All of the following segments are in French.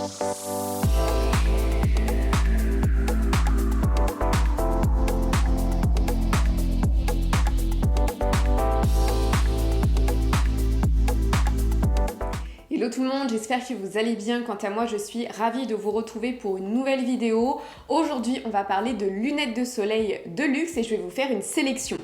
Hello tout le monde, j'espère que vous allez bien. Quant à moi, je suis ravie de vous retrouver pour une nouvelle vidéo. Aujourd'hui, on va parler de lunettes de soleil de luxe et je vais vous faire une sélection.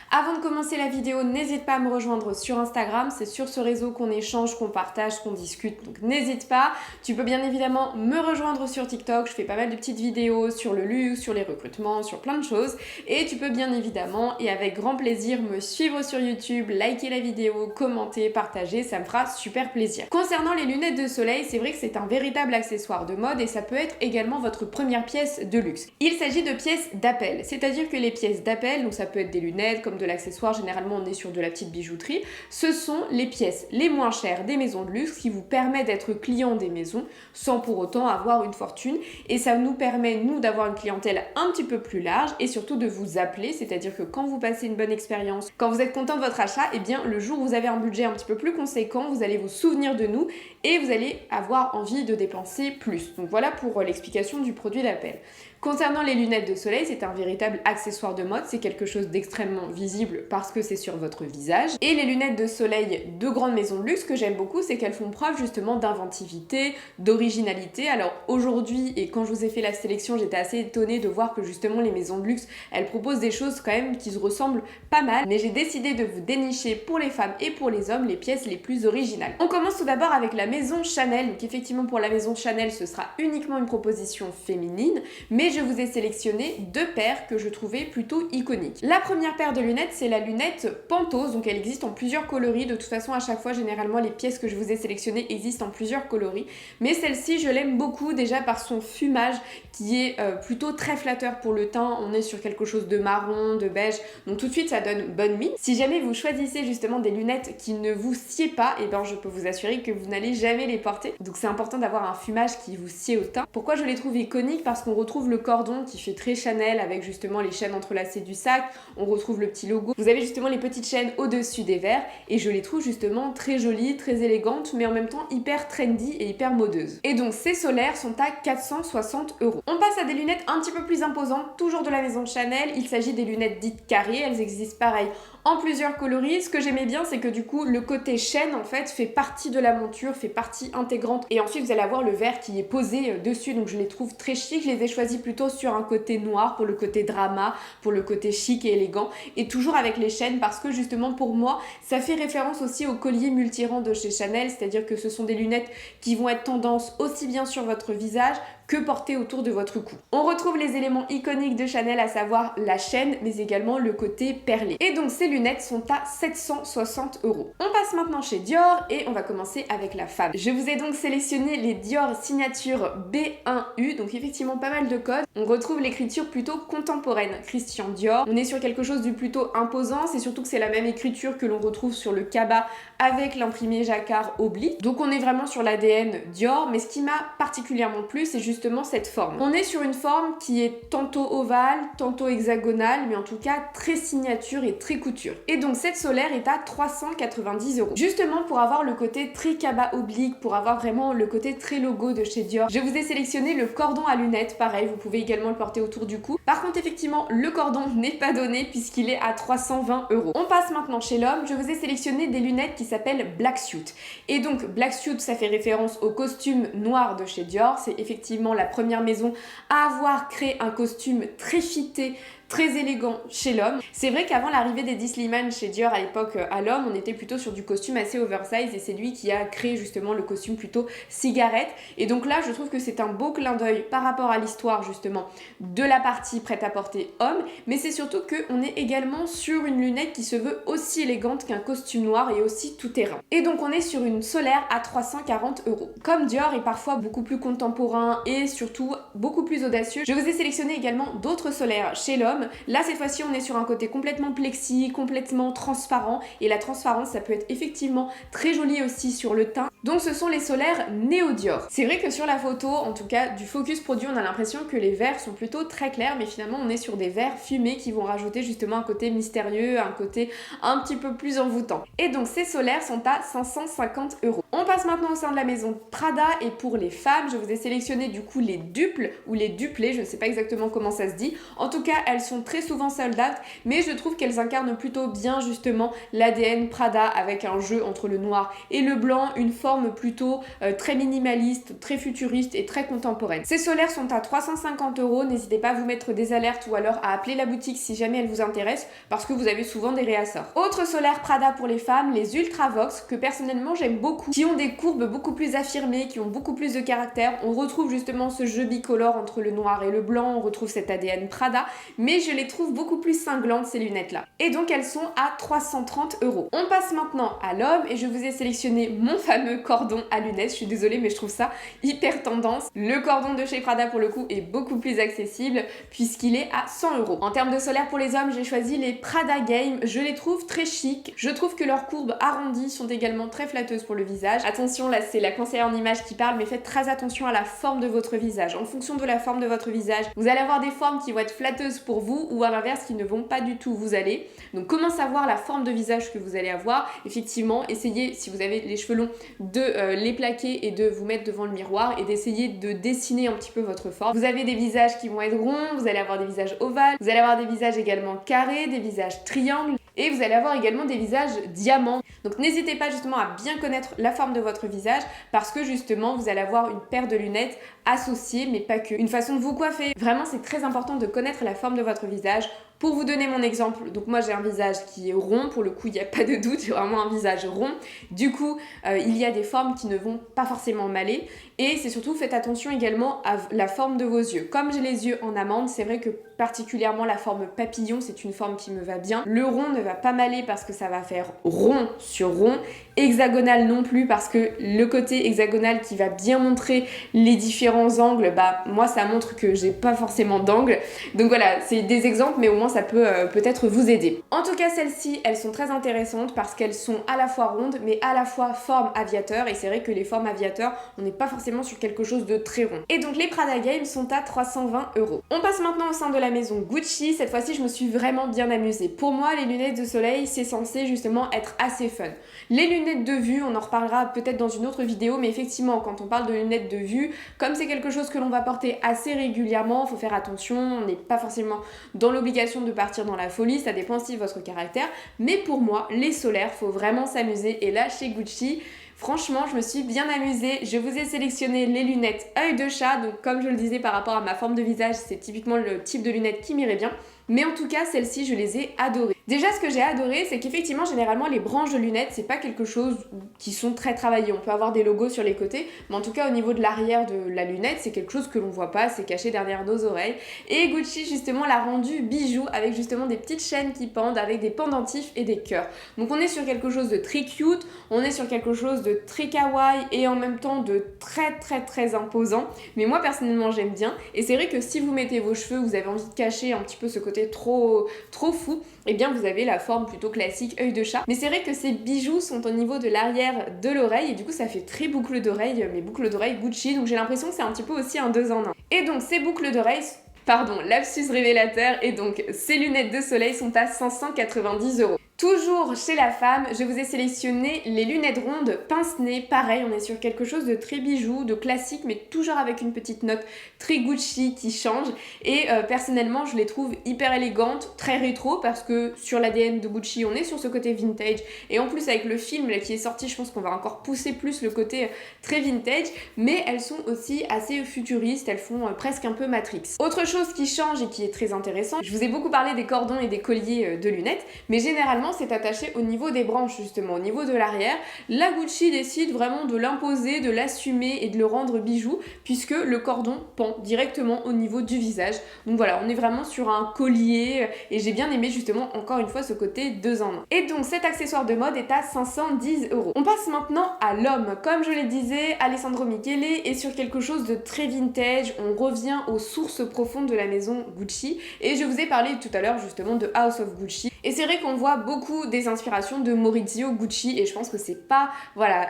Avant de commencer la vidéo, n'hésite pas à me rejoindre sur Instagram. C'est sur ce réseau qu'on échange, qu'on partage, qu'on discute. Donc n'hésite pas. Tu peux bien évidemment me rejoindre sur TikTok. Je fais pas mal de petites vidéos sur le luxe, sur les recrutements, sur plein de choses. Et tu peux bien évidemment et avec grand plaisir me suivre sur YouTube, liker la vidéo, commenter, partager. Ça me fera super plaisir. Concernant les lunettes de soleil, c'est vrai que c'est un véritable accessoire de mode et ça peut être également votre première pièce de luxe. Il s'agit de pièces d'appel, c'est-à-dire que les pièces d'appel, donc ça peut être des lunettes comme de l'accessoire, généralement on est sur de la petite bijouterie, ce sont les pièces les moins chères des maisons de luxe qui vous permettent d'être client des maisons sans pour autant avoir une fortune et ça nous permet, nous, d'avoir une clientèle un petit peu plus large et surtout de vous appeler, c'est-à-dire que quand vous passez une bonne expérience, quand vous êtes content de votre achat, et bien le jour où vous avez un budget un petit peu plus conséquent, vous allez vous souvenir de nous et vous allez avoir envie de dépenser plus. Donc voilà pour l'explication du produit d'appel. Concernant les lunettes de soleil, c'est un véritable accessoire de mode, c'est quelque chose d'extrêmement visible parce que c'est sur votre visage. Et les lunettes de soleil de grandes maisons de luxe, que j'aime beaucoup, c'est qu'elles font preuve justement d'inventivité, d'originalité. Alors aujourd'hui, et quand je vous ai fait la sélection, j'étais assez étonnée de voir que justement les maisons de luxe, elles proposent des choses quand même qui se ressemblent pas mal. Mais j'ai décidé de vous dénicher pour les femmes et pour les hommes les pièces les plus originales. On commence tout d'abord avec la maison Chanel. Donc effectivement pour la maison Chanel, ce sera uniquement une proposition féminine, mais je vous ai sélectionné deux paires que je trouvais plutôt iconiques. La première paire de lunettes, c'est la lunette Pentos, donc elle existe en plusieurs coloris. De toute façon, à chaque fois, généralement, les pièces que je vous ai sélectionnées existent en plusieurs coloris. Mais celle-ci, je l'aime beaucoup déjà par son fumage qui est plutôt très flatteur pour le teint. On est sur quelque chose de marron, de beige, donc tout de suite, ça donne bonne mine. Si jamais vous choisissez justement des lunettes qui ne vous sied pas, et ben je peux vous assurer que vous n'allez jamais les porter. Donc c'est important d'avoir un fumage qui vous sied au teint. Pourquoi je les trouve iconiques? Parce qu'on retrouve le cordon qui fait très Chanel avec justement les chaînes entrelacées du sac, on retrouve le petit logo. Vous avez justement les petites chaînes au-dessus des verres et je les trouve justement très jolies, très élégantes mais en même temps hyper trendy et hyper modeuses. Et donc ces solaires sont à 460 €. On passe à des lunettes un petit peu plus imposantes, toujours de la maison Chanel. Il s'agit des lunettes dites carrées, elles existent pareil en plusieurs coloris. Ce que j'aimais bien, c'est que du coup le côté chaîne en fait fait partie de la monture, fait partie intégrante et ensuite vous allez avoir le verre qui est posé dessus, donc je les trouve très chic. Je les ai choisis plutôt sur un côté noir pour le côté drama, pour le côté chic et élégant et toujours avec les chaînes parce que justement pour moi ça fait référence aussi au collier multirang de chez Chanel, c'est-à-dire que ce sont des lunettes qui vont être tendance aussi bien sur votre visage que portées autour de votre cou. On retrouve les éléments iconiques de Chanel, à savoir la chaîne mais également le côté perlé. Et donc ces lunettes sont à 760 €. On passe maintenant chez Dior et on va commencer avec la femme. Je vous ai donc sélectionné les Dior signature B1U, donc effectivement pas mal de codes. On retrouve l'écriture plutôt contemporaine, Christian Dior. On est sur quelque chose du plutôt imposant, c'est surtout que c'est la même écriture que l'on retrouve sur le cabas avec l'imprimé jacquard oblique. Donc on est vraiment sur l'ADN Dior, mais ce qui m'a particulièrement plu, c'est justement cette forme. On est sur une forme qui est tantôt ovale, tantôt hexagonale, mais en tout cas très signature et très couture. Et donc cette solaire est à 390 €. Justement pour avoir le côté très cabas oblique, pour avoir vraiment le côté très logo de chez Dior, je vous ai sélectionné le cordon à lunettes. Pareil, vous pouvez également le porter autour du cou. Par contre, effectivement, le cordon n'est pas donné puisqu'il est à 320 €. On passe maintenant chez l'homme. Je vous ai sélectionné des lunettes qui s'appellent Black Suit. Et donc Black Suit, ça fait référence au costume noir de chez Dior. C'est effectivement la première maison à avoir créé un costume très fité, très élégant chez l'homme. C'est vrai qu'avant l'arrivée d'Hedi Slimane chez Dior à l'époque à l'homme, on était plutôt sur du costume assez oversize et c'est lui qui a créé justement le costume plutôt cigarette. Et donc là, je trouve que c'est un beau clin d'œil par rapport à l'histoire justement de la partie prêt-à-porter homme, mais c'est surtout qu'on est également sur une lunette qui se veut aussi élégante qu'un costume noir et aussi tout terrain. Et donc on est sur une solaire à 340 €. Comme Dior est parfois beaucoup plus contemporain et surtout beaucoup plus audacieux, je vous ai sélectionné également d'autres solaires chez l'homme. hommes. Là cette fois-ci on est sur un côté complètement plexi, complètement transparent, et la transparence ça peut être effectivement très joli aussi sur le teint. Donc ce sont les solaires Neo Dior. C'est vrai que sur la photo, en tout cas du focus produit, on a l'impression que les verres sont plutôt très clairs, mais finalement on est sur des verres fumés qui vont rajouter justement un côté mystérieux, un côté un petit peu plus envoûtant. Et donc ces solaires sont à 550 €. On passe maintenant au sein de la maison Prada, et pour les femmes, je vous ai sélectionné du coup les duples ou les duplés, je ne sais pas exactement comment ça se dit. En tout cas, elles sont très souvent sold out, mais je trouve qu'elles incarnent plutôt bien justement l'ADN Prada, avec un jeu entre le noir et le blanc, une forme plutôt très minimaliste, très futuriste et très contemporaine. Ces solaires sont à 350 €, n'hésitez pas à vous mettre des alertes ou alors à appeler la boutique si jamais elle vous intéresse, parce que vous avez souvent des réassorts. Autre solaire Prada pour les femmes, les Ultravox, que personnellement j'aime beaucoup, qui ont des courbes beaucoup plus affirmées, qui ont beaucoup plus de caractère. On retrouve justement ce jeu bicolore entre le noir et le blanc, on retrouve cet ADN Prada, mais je les trouve beaucoup plus cinglantes ces lunettes là. Et donc elles sont à 330 €. On passe maintenant à l'homme, et je vous ai sélectionné mon fameux cordon à lunettes. Je suis désolée mais je trouve ça hyper tendance. Le cordon de chez Prada pour le coup est beaucoup plus accessible puisqu'il est à 100 €. En termes de solaire pour les hommes, j'ai choisi les Prada Game. Je les trouve très chic. Je trouve que leurs courbes arrondies sont également très flatteuses pour le visage. Attention, là c'est la conseillère en image qui parle, mais faites très attention à la forme de votre visage. En fonction de la forme de votre visage, vous allez avoir des formes qui vont être flatteuses pour vous, ou à l'inverse qui ne vont pas du tout vous aller. Donc comment savoir la forme de visage que vous allez avoir? Effectivement, essayez, si vous avez les cheveux longs, de les plaquer et de vous mettre devant le miroir et d'essayer de dessiner un petit peu votre forme. Vous avez des visages qui vont être ronds, vous allez avoir des visages ovales, vous allez avoir des visages également carrés, des visages triangles, et vous allez avoir également des visages diamants. Donc n'hésitez pas justement à bien connaître la forme de votre visage, parce que justement vous allez avoir une paire de lunettes associée, mais pas que. Une façon de vous coiffer. Vraiment c'est très important de connaître la forme de votre visage. Pour vous donner mon exemple, donc moi j'ai un visage qui est rond, pour le coup il n'y a pas de doute, j'ai vraiment un visage rond. Du coup, il y a des formes qui ne vont pas forcément m'aller. Et c'est surtout, faites attention également à la forme de vos yeux. Comme j'ai les yeux en amande, c'est vrai que particulièrement la forme papillon, c'est une forme qui me va bien. Le rond ne va pas m'aller parce que ça va faire rond sur rond. Hexagonal non plus, parce que le côté hexagonal qui va bien montrer les différents angles, bah moi ça montre que j'ai pas forcément d'angle. Donc voilà, c'est des exemples, mais au moins ça peut peut-être vous aider. En tout cas, celles-ci, elles sont très intéressantes parce qu'elles sont à la fois rondes, mais à la fois forme aviateur. Et c'est vrai que les formes aviateurs, on n'est pas forcément sur quelque chose de très rond. Et donc les Prada Game sont à 320 €. On passe maintenant au sein de la maison Gucci. Cette fois-ci, je me suis vraiment bien amusée. Pour moi, les lunettes de soleil, c'est censé justement être assez fun. Les lunettes de vue, on en reparlera peut-être dans une autre vidéo, mais effectivement, quand on parle de lunettes de vue, comme c'est quelque chose que l'on va porter assez régulièrement, il faut faire attention, on n'est pas forcément dans l'obligation de partir dans la folie, ça dépend aussi de votre caractère. Mais pour moi, les solaires, faut vraiment s'amuser. Et là, chez Gucci, franchement, je me suis bien amusée. Je vous ai sélectionné les lunettes œil de chat. Donc comme je le disais par rapport à ma forme de visage, c'est typiquement le type de lunettes qui m'irait bien. Mais en tout cas, celles-ci, je les ai adorées. Déjà, ce que j'ai adoré, c'est qu'effectivement, généralement, les branches de lunettes, c'est pas quelque chose qui sont très travaillées. On peut avoir des logos sur les côtés, mais en tout cas, au niveau de l'arrière de la lunette, c'est quelque chose que l'on voit pas, c'est caché derrière nos oreilles. Et Gucci, justement, l'a rendu bijou avec justement des petites chaînes qui pendent, avec des pendentifs et des cœurs. Donc on est sur quelque chose de très cute, on est sur quelque chose de très kawaii et en même temps de très imposant. Mais moi, personnellement, j'aime bien. Et c'est vrai que si vous mettez vos cheveux, vous avez envie de cacher un petit peu ce côté trop fou, et bien vous avez la forme plutôt classique œil de chat. Mais c'est vrai que ces bijoux sont au niveau de l'arrière de l'oreille, et du coup ça fait très boucle d'oreille, mais boucle d'oreille Gucci, donc j'ai l'impression que c'est un petit peu aussi un 2 en 1. Et donc ces boucles d'oreille, pardon, lapsus révélateur, et donc ces lunettes de soleil sont à 590 €. Toujours chez la femme, je vous ai sélectionné les lunettes rondes pince-nez. Pareil, on est sur quelque chose de très bijou, de classique, mais toujours avec une petite note très Gucci qui change. Et personnellement, je les trouve hyper élégantes, très rétro, parce que sur l'ADN de Gucci, on est sur ce côté vintage. Et en plus, avec le film là, qui est sorti, je pense qu'on va encore pousser plus le côté très vintage. Mais elles sont aussi assez futuristes, elles font presque un peu Matrix. Autre chose qui change et qui est très intéressant, je vous ai beaucoup parlé des cordons et des colliers de lunettes, mais généralement, généralement c'est attaché au niveau des branches justement, au niveau de l'arrière. La Gucci décide vraiment de l'imposer, de l'assumer et de le rendre bijou puisque le cordon pend directement au niveau du visage. Donc voilà, on est vraiment sur un collier et j'ai bien aimé justement encore une fois ce côté 2 en 1. Et donc cet accessoire de mode est à 510 €. On passe maintenant à l'homme. Comme je le disais, Alessandro Michele est sur quelque chose de très vintage. On revient aux sources profondes de la maison Gucci et je vous ai parlé tout à l'heure justement de House of Gucci. Et c'est vrai qu'on voit beaucoup des inspirations de Maurizio Gucci et je pense que c'est pas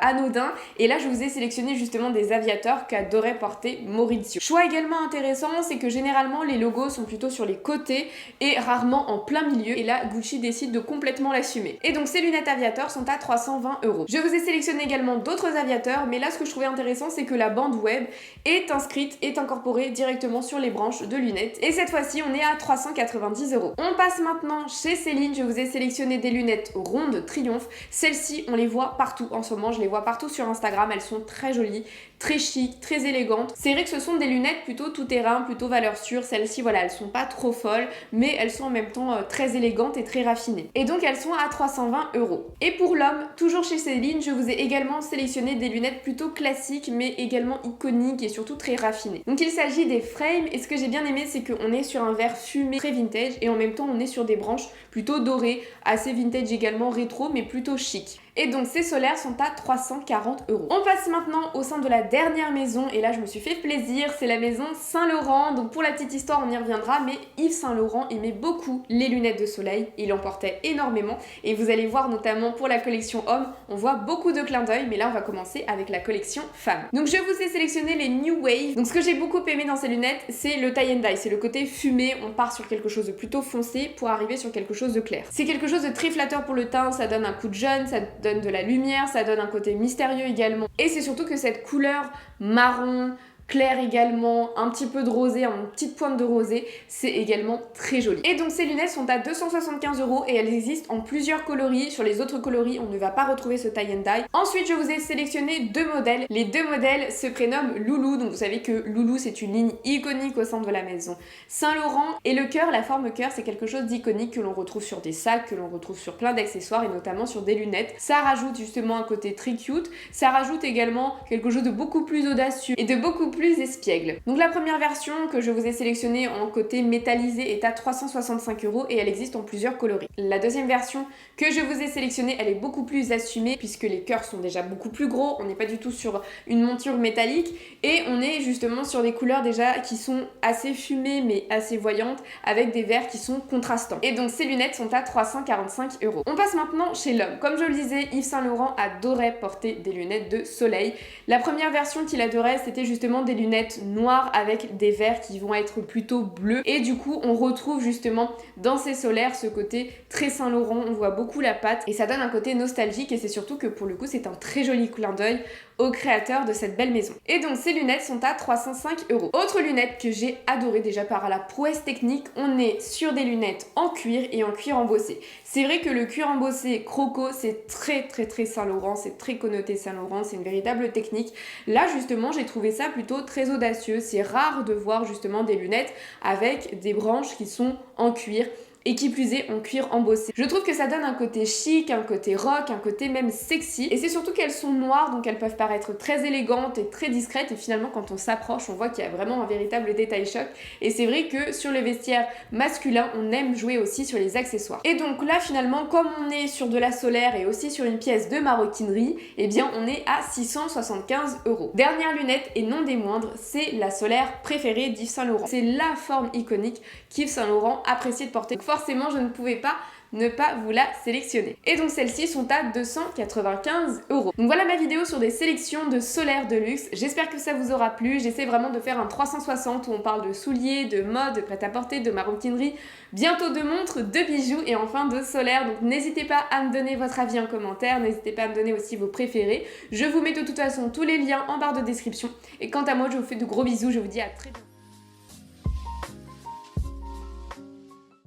anodin. Et là je vous ai sélectionné justement des aviateurs qu'adorait porter Maurizio. Choix également intéressant, c'est que généralement les logos sont plutôt sur les côtés et rarement en plein milieu. Et là Gucci décide de complètement l'assumer. Et donc ces lunettes aviateurs sont à 320 €. Je vous ai sélectionné également d'autres aviateurs, mais là ce que je trouvais intéressant c'est que la bande web est inscrite, est incorporée directement sur les branches de lunettes. Et cette fois-ci on est à 390 €. On passe maintenant chez Céline. Je vous ai sélectionné des lunettes rondes Triomphe. Celles-ci on les voit partout en ce moment, je les vois partout sur Instagram, elles sont très jolies, très chic, très élégante. C'est vrai que ce sont des lunettes plutôt tout terrain, plutôt valeur sûre. Celles-ci, voilà, elles sont pas trop folles, mais elles sont en même temps très élégantes et très raffinées. Et donc elles sont à 320 €. Et pour l'homme, toujours chez Céline, je vous ai également sélectionné des lunettes plutôt classiques, mais également iconiques et surtout très raffinées. Donc il s'agit des frames, et ce que j'ai bien aimé, c'est qu'on est sur un verre fumé très vintage, et en même temps on est sur des branches plutôt dorées, assez vintage également, rétro, mais plutôt chic. Et donc ces solaires sont à 340 €. On passe maintenant au sein de la dernière maison et là je me suis fait plaisir, c'est la maison Saint-Laurent. Donc pour la petite histoire on y reviendra, mais Yves Saint-Laurent aimait beaucoup les lunettes de soleil, il en portait énormément et vous allez voir notamment pour la collection homme, on voit beaucoup de clins d'œil, mais là on va commencer avec la collection femme. Donc je vous ai sélectionné les New Wave. Donc ce que j'ai beaucoup aimé dans ces lunettes, c'est le tie and dye, c'est le côté fumé, on part sur quelque chose de plutôt foncé pour arriver sur quelque chose de clair. C'est quelque chose de très flatteur pour le teint, ça donne un coup de jeune, ça donne de la lumière, ça donne un côté mystérieux également. Et c'est surtout que cette couleur marron, clair également, un petit peu de rosé, une petite pointe de rosé, c'est également très joli. Et donc ces lunettes sont à 275 € et elles existent en plusieurs coloris. Sur les autres coloris, on ne va pas retrouver ce tie and dye. Ensuite, je vous ai sélectionné 2 modèles. Les 2 modèles se prénomment Loulou. Donc vous savez que Loulou, c'est une ligne iconique au sein de la maison Saint-Laurent. Et le cœur, la forme cœur, c'est quelque chose d'iconique que l'on retrouve sur des sacs, que l'on retrouve sur plein d'accessoires et notamment sur des lunettes. Ça rajoute justement un côté très cute. Ça rajoute également quelque chose de beaucoup plus audacieux et de beaucoup plus espiègle. Donc la première version que je vous ai sélectionnée en côté métallisé est à 365 € et elle existe en plusieurs coloris. La deuxième version que je vous ai sélectionnée, elle est beaucoup plus assumée puisque les cœurs sont déjà beaucoup plus gros, on n'est pas du tout sur une monture métallique et on est justement sur des couleurs déjà qui sont assez fumées mais assez voyantes avec des verres qui sont contrastants. Et donc ces lunettes sont à 345 €. On passe maintenant chez l'homme. Comme je le disais, Yves Saint-Laurent adorait porter des lunettes de soleil. La première version qu'il adorait, c'était justement des lunettes noires avec des verres qui vont être plutôt bleus et du coup on retrouve justement dans ces solaires ce côté très Saint-Laurent, on voit beaucoup la patte et ça donne un côté nostalgique et c'est surtout que pour le coup c'est un très joli clin d'œil au créateur de cette belle maison. Et donc ces lunettes sont à 305 €. Autre lunette que j'ai adoré déjà par la prouesse technique, on est sur des lunettes en cuir et en cuir embossé. C'est vrai que le cuir embossé croco c'est très Saint-Laurent, c'est très connoté Saint-Laurent, c'est une véritable technique. Là justement j'ai trouvé ça plutôt très audacieux, c'est rare de voir justement des lunettes avec des branches qui sont en cuir et qui plus est en cuir embossé. Je trouve que ça donne un côté chic, un côté rock, un côté même sexy et c'est surtout qu'elles sont noires donc elles peuvent paraître très élégantes et très discrètes et finalement quand on s'approche on voit qu'il y a vraiment un véritable détail choc et c'est vrai que sur le vestiaire masculin on aime jouer aussi sur les accessoires. Et donc là finalement comme on est sur de la solaire et aussi sur une pièce de maroquinerie, eh bien on est à 675 €. Dernière lunette et non des moindres, c'est la solaire préférée d'Yves Saint-Laurent. C'est la forme iconique qu'Yves Saint-Laurent appréciait de porter. Donc forcément je ne pouvais pas ne pas vous la sélectionner. Et donc celles-ci sont à 295 €. Donc voilà ma vidéo sur des sélections de solaires de luxe. J'espère que ça vous aura plu. J'essaie vraiment de faire un 360 où on parle de souliers, de mode, de prêt-à-porter, de maroquinerie, bientôt de montres, de bijoux et enfin de solaires. Donc n'hésitez pas à me donner votre avis en commentaire. N'hésitez pas à me donner aussi vos préférés. Je vous mets de toute façon tous les liens en barre de description. Et quant à moi, je vous fais de gros bisous. Je vous dis à très bientôt.